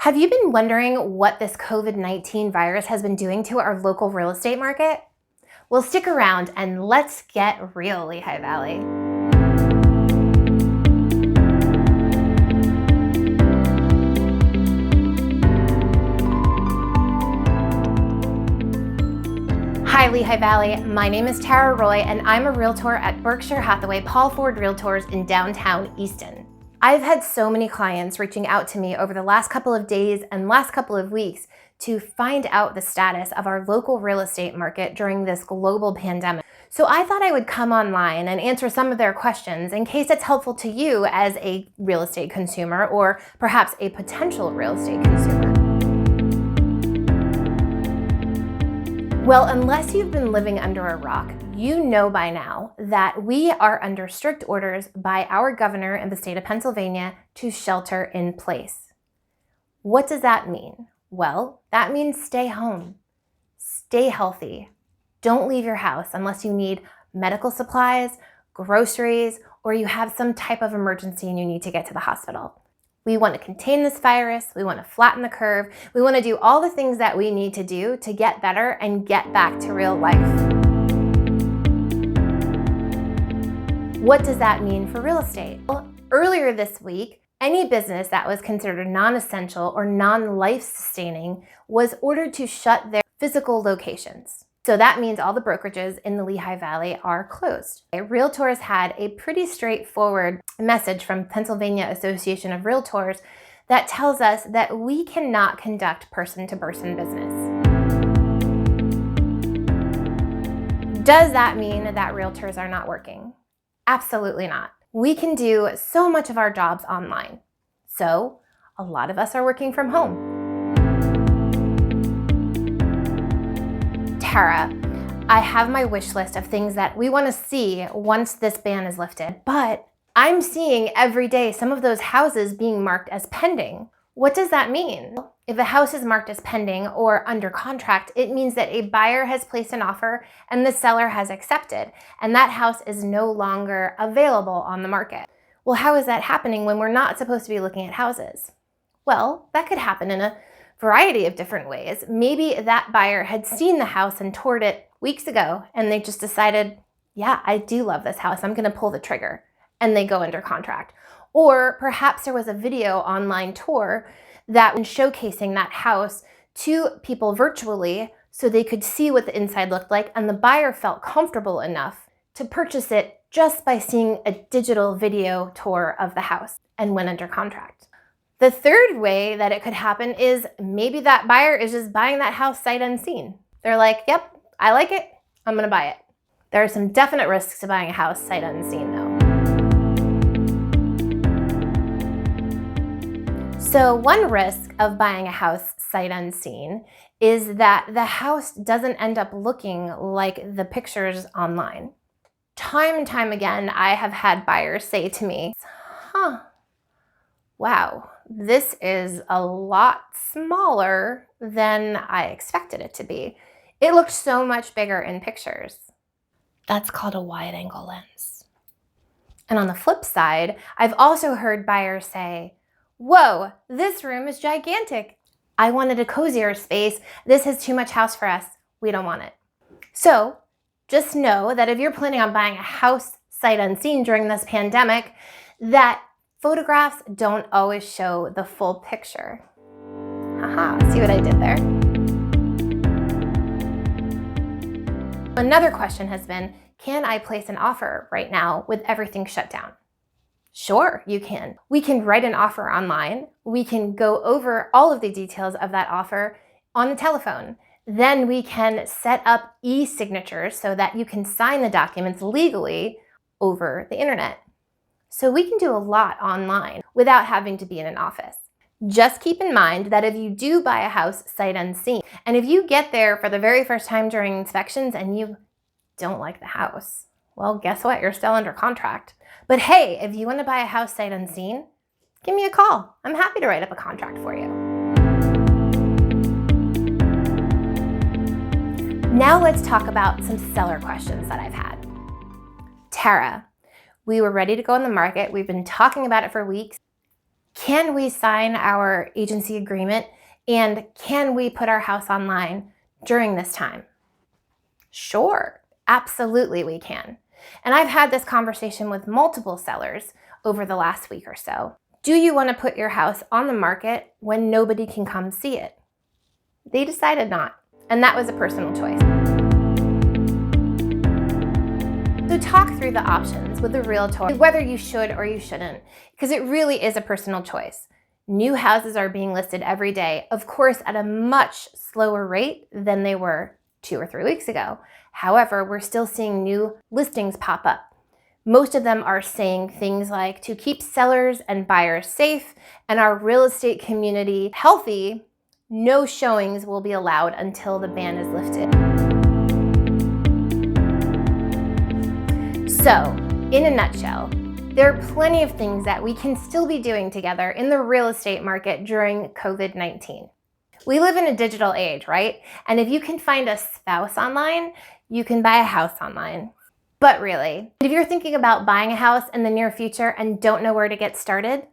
Have you been wondering what this COVID-19 virus has been doing to our local real estate market? Well, stick around and let's get real, Lehigh Valley. Hi, Lehigh Valley. My name is Tara Roy, and I'm a realtor at Berkshire Hathaway Paul Ford Realtors in downtown Easton. I've had so many clients reaching out to me over the last couple of days and last couple of weeks to find out the status of our local real estate market during this global pandemic. So I thought I would come online and answer some of their questions in case it's helpful to you as a real estate consumer or perhaps a potential real estate consumer. Well, unless you've been living under a rock, you know by now that we are under strict orders by our governor in the state of Pennsylvania to shelter in place. What does that mean? Well, that means stay home, stay healthy, don't leave your house unless you need medical supplies, groceries, or you have some type of emergency and you need to get to the hospital. We want to contain this virus, we want to flatten the curve, we want to do all the things that we need to do to get better and get back to real life. What does that mean for real estate? Well, earlier this week, any business that was considered non-essential or non-life sustaining was ordered to shut their physical locations. So that means all the brokerages in the Lehigh Valley are closed. Realtors had a pretty straightforward message from Pennsylvania Association of Realtors that tells us that we cannot conduct person-to-person business. Does that mean that realtors are not working? Absolutely not. We can do so much of our jobs online. So a lot of us are working from home. Tara, I have my wish list of things that we want to see once this ban is lifted, but I'm seeing every day some of those houses being marked as pending. What does that mean? If a house is marked as pending or under contract, it means that a buyer has placed an offer and the seller has accepted, and that house is no longer available on the market. Well, how is that happening when we're not supposed to be looking at houses? Well, that could happen in a variety of different ways. Maybe that buyer had seen the house and toured it weeks ago, and they just decided, yeah, I do love this house, I'm gonna pull the trigger, and they go under contract. Or perhaps there was a video online tour that was showcasing that house to people virtually so they could see what the inside looked like, and the buyer felt comfortable enough to purchase it just by seeing a digital video tour of the house and went under contract. The third way that it could happen is maybe that buyer is just buying that house sight unseen. They're like, yep, I like it, I'm gonna buy it. There are some definite risks to buying a house sight unseen though. So one risk of buying a house sight unseen is that the house doesn't end up looking like the pictures online. Time and time again, I have had buyers say to me, wow, this is a lot smaller than I expected it to be. It looked so much bigger in pictures. That's called a wide angle lens. And on the flip side, I've also heard buyers say, whoa, this room is gigantic. I wanted a cozier space. This has too much house for us. We don't want it. So just know that if you're planning on buying a house sight unseen during this pandemic, that photographs don't always show the full picture. Haha, see what I did there? Another question has been, can I place an offer right now with everything shut down? Sure, you can. We can write an offer online. We can go over all of the details of that offer on the telephone. Then we can set up e-signatures so that you can sign the documents legally over the internet. So we can do a lot online without having to be in an office. Just keep in mind that if you do buy a house sight unseen, and if you get there for the very first time during inspections and you don't like the house, well, guess what? You're still under contract. But hey, if you want to buy a house sight unseen, give me a call. I'm happy to write up a contract for you. Now let's talk about some seller questions that I've had. Tara, we were ready to go on the market. We've been talking about it for weeks. Can we sign our agency agreement? And can we put our house online during this time? Sure, absolutely we can. And I've had this conversation with multiple sellers over the last week or so. Do you want to put your house on the market when nobody can come see it? They decided not, and that was a personal choice. So talk through the options with a realtor, whether you should or you shouldn't, because it really is a personal choice. New houses are being listed every day, of course, at a much slower rate than they were 2 or 3 weeks ago. However, we're still seeing new listings pop up. Most of them are saying things like to keep sellers and buyers safe and our real estate community healthy, no showings will be allowed until the ban is lifted. So, in a nutshell, there are plenty of things that we can still be doing together in the real estate market during COVID-19. We live in a digital age, right? And if you can find a spouse online, you can buy a house online. But really, if you're thinking about buying a house in the near future and don't know where to get started,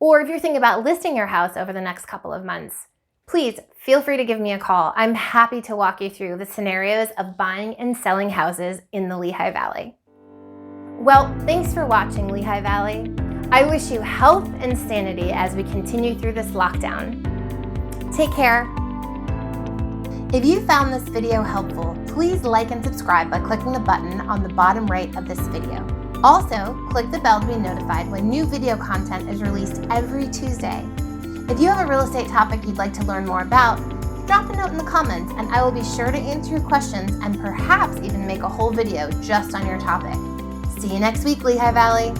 or if you're thinking about listing your house over the next couple of months, please feel free to give me a call. I'm happy to walk you through the scenarios of buying and selling houses in the Lehigh Valley. Well, thanks for watching, Lehigh Valley. I wish you health and sanity as we continue through this lockdown. Take care. If you found this video helpful, please like and subscribe by clicking the button on the bottom right of this video. Also, click the bell to be notified when new video content is released every Tuesday. If you have a real estate topic you'd like to learn more about, drop a note in the comments and I will be sure to answer your questions and perhaps even make a whole video just on your topic. See you next week, Lehigh Valley.